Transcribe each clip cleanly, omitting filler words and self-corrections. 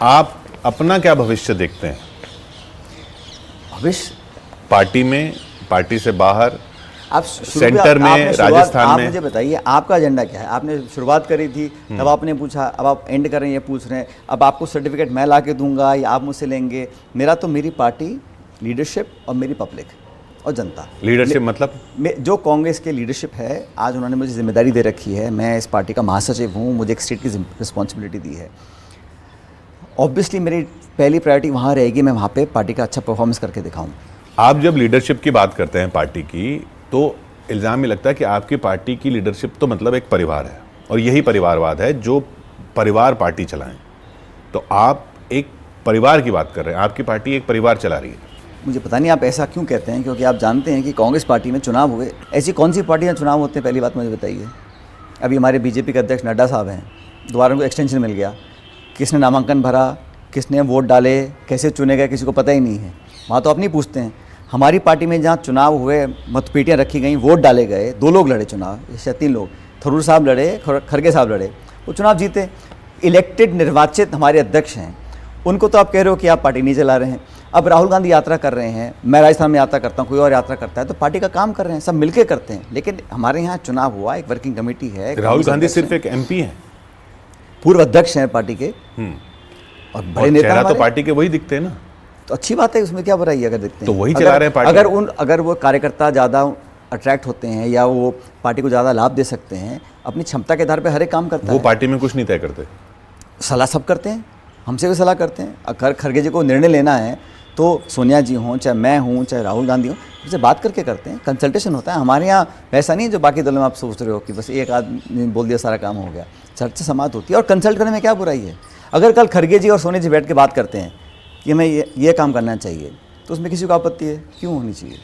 आप अपना क्या भविष्य देखते हैं भविष्य पार्टी में, पार्टी से बाहर, आप सेंटर में, राजस्थान आप में? मुझे बताइए आपका एजेंडा क्या है। आपने शुरुआत करी थी तब आपने पूछा, अब आप एंड कर रहे हैं, ये पूछ रहे हैं अब आपको सर्टिफिकेट मैं ला के दूंगा या आप मुझसे लेंगे। मेरा तो मेरी पार्टी, लीडरशिप और मेरी पब्लिक और जनता। लीडरशिप मतलब जो कांग्रेस के लीडरशिप है, आज उन्होंने मुझे जिम्मेदारी दे रखी है, मैं इस पार्टी का महासचिव हूँ, मुझे एक स्टेट की रिस्पॉन्सिबिलिटी दी है। ऑब्वियसली मेरी पहली प्रायोरिटी वहाँ रहेगी, मैं वहाँ पे पार्टी का अच्छा परफॉर्मेंस करके दिखाऊँ। आप जब लीडरशिप की बात करते हैं पार्टी की, तो इल्ज़ाम ये लगता है कि आपकी पार्टी की लीडरशिप तो मतलब एक परिवार है और यही परिवारवाद है जो परिवार पार्टी चलाएं। तो आप एक परिवार की बात कर रहे हैं, आपकी पार्टी एक परिवार चला रही है। मुझे पता नहीं आप ऐसा क्यों कहते हैं, क्योंकि आप जानते हैं कि कांग्रेस पार्टी में चुनाव हुए, ऐसी कौन सी पार्टी में चुनाव होते हैं, पहली बात मुझे बताइए। अभी हमारे बीजेपी के अध्यक्ष नड्डा साहब हैं, दोबारा उनको एक्सटेंशन मिल गया। किसने नामांकन भरा, किसने वोट डाले, कैसे चुने गए, किसी को पता ही नहीं है। वहाँ तो अपनी पूछते हैं। हमारी पार्टी में जहाँ चुनाव हुए, मतपेटियाँ रखी गई, वोट डाले गए, 2 लोग लड़े चुनाव, या 3 लोग, थरूर साहब लड़े, खड़गे साहब लड़े, वो चुनाव जीते। इलेक्टेड निर्वाचित हमारे अध्यक्ष हैं, उनको तो आप कह रहे हो कि आप पार्टी नहीं चला रहे हैं। अब राहुल गांधी यात्रा कर रहे हैं, मैं राजस्थान में यात्रा करता हूँ, कोई और यात्रा करता है, तो पार्टी का काम कर रहे हैं, सब मिलकर करते हैं। लेकिन हमारे यहाँ चुनाव हुआ, एक वर्किंग कमेटी है। राहुल गांधी सिर्फ एक एमपी हैं, पूर्व अध्यक्ष हैं पार्टी के और बड़े नेता चेहरा तो हमारे। पार्टी के वही दिखते हैं ना, तो अच्छी बात है, उसमें क्या बुराई है अगर दिखते हैं तो वही चला रहे हैं पार्टी। अगर वो कार्यकर्ता ज़्यादा अट्रैक्ट होते हैं या वो पार्टी को ज़्यादा लाभ दे सकते हैं, अपनी क्षमता के आधार पर हर एक काम करता है। वो पार्टी में कुछ नहीं तय करते, सलाह सब करते हैं, हमसे भी सलाह करते हैं। अगर खड़गे जी को निर्णय लेना है तो सोनिया जी हों, चाहे मैं हूँ, चाहे राहुल गांधी हों, उनसे बात करके करते हैं, कंसल्टेशन होता है। हमारे यहाँ वैसा नहीं है जो बाकी दलों में आप सोच रहे हो कि बस एक आदमी बोल दिया सारा काम हो गया। चर्चा समाप्त होती है और कंसल्ट करने में क्या बुराई है। अगर कल खड़गे जी और सोनिया जी बैठ के बात करते हैं कि हमें ये काम करना चाहिए, तो उसमें किसी को आपत्ति है? क्यों होनी चाहिए?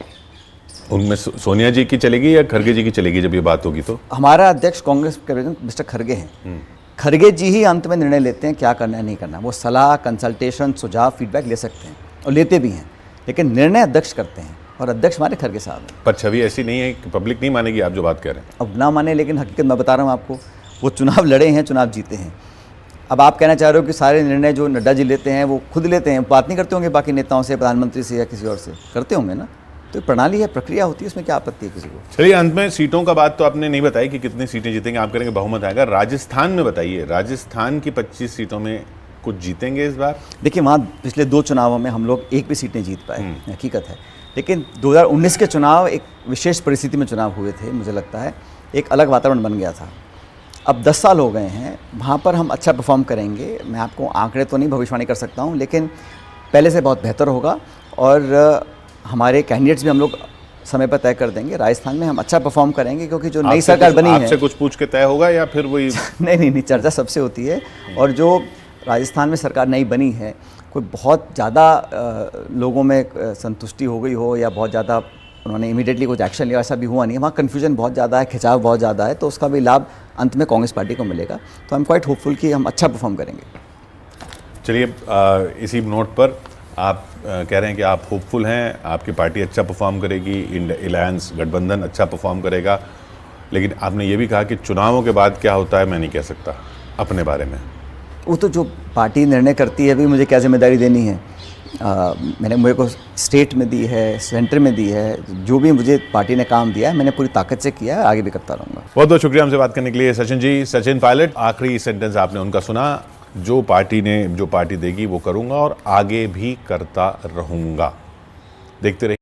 उनमें सोनिया जी की चलेगी या खड़गे जी की चलेगी जब ये बात होगी? तो हमारा अध्यक्ष कांग्रेस के प्रेसिडेंट मिस्टर खड़गे हैं। खड़गे जी ही अंत में निर्णय लेते हैं क्या करना है, नहीं करना। वो सलाह, कंसल्टेशन, सुझाव, फीडबैक ले सकते हैं और लेते भी हैं, लेकिन निर्णय अध्यक्ष करते हैं और अध्यक्ष हमारे खड़गे साहब हैं। पर छवि ऐसी नहीं है कि पब्लिक नहीं मानेगी आप जो बात कह रहे हैं। अब ना माने, लेकिन हकीकत मैं बता रहा हूँ आपको, वो चुनाव लड़े हैं, चुनाव जीते हैं। अब आप कहना चाह रहे हो कि सारे निर्णय जो नड्डा जी लेते हैं वो खुद लेते हैं, बात नहीं करते होंगे बाकी नेताओं से, प्रधानमंत्री से या किसी और से? करते होंगे ना। तो प्रणाली है, प्रक्रिया होती है, उसमें क्या आपत्ति है किसी को? चलिए, अंत में सीटों का बात तो आपने नहीं बताई कि कितनी सीटें जीतेंगे, आप करेंगे बहुमत आएगा। राजस्थान में बताइए, राजस्थान की 25 सीटों में कुछ जीतेंगे इस बार? देखिए, वहाँ पिछले 2 चुनावों में हम लोग एक भी सीट नहीं जीत पाए, हकीकत है। लेकिन 2019 के चुनाव एक विशेष परिस्थिति में चुनाव हुए थे, मुझे लगता है एक अलग वातावरण बन गया था। अब 10 साल हो गए हैं, वहाँ पर हम अच्छा परफॉर्म करेंगे। मैं आपको आंकड़े तो नहीं भविष्यवाणी कर सकता हूँ, लेकिन पहले से बहुत बेहतर होगा और हमारे कैंडिडेट्स भी हम लोग समय पर तय कर देंगे। राजस्थान में हम अच्छा परफॉर्म करेंगे क्योंकि जो नई सरकार बनी है। आपसे कुछ पूछ के तय होगा या फिर वही? नहीं, चर्चा सबसे होती है। और जो राजस्थान में सरकार नई बनी है, कोई बहुत ज़्यादा लोगों में संतुष्टि हो गई हो या बहुत ज़्यादा उन्होंने इमीडिएटली कुछ एक्शन लिया, ऐसा भी हुआ नहीं है। वहाँ कन्फ्यूजन बहुत ज़्यादा है, खिंचाव बहुत ज़्यादा है, तो उसका भी लाभ अंत में कांग्रेस पार्टी को मिलेगा। तो आई एम क्वाइट होपफुल कि हम अच्छा परफॉर्म करेंगे। चलिए, इसी नोट पर आप कह रहे हैं कि आप होपफुल हैं, आपकी पार्टी अच्छा परफॉर्म करेगी, अलायंस गठबंधन अच्छा परफॉर्म करेगा, लेकिन आपने ये भी कहा कि चुनावों के बाद क्या होता है मैं नहीं कह सकता अपने बारे में। वो तो जो पार्टी निर्णय करती है, अभी मुझे क्या जिम्मेदारी देनी है। मेरे को स्टेट में दी है, सेंटर में दी है, जो भी मुझे पार्टी ने काम दिया है मैंने पूरी ताकत से किया है, आगे भी करता रहूँगा। बहुत बहुत शुक्रिया हमसे बात करने के लिए सचिन जी। सचिन पायलट, आखिरी सेंटेंस आपने उनका सुना, जो पार्टी देगी वो करूँगा और आगे भी करता रहूँगा। देखते रहिए।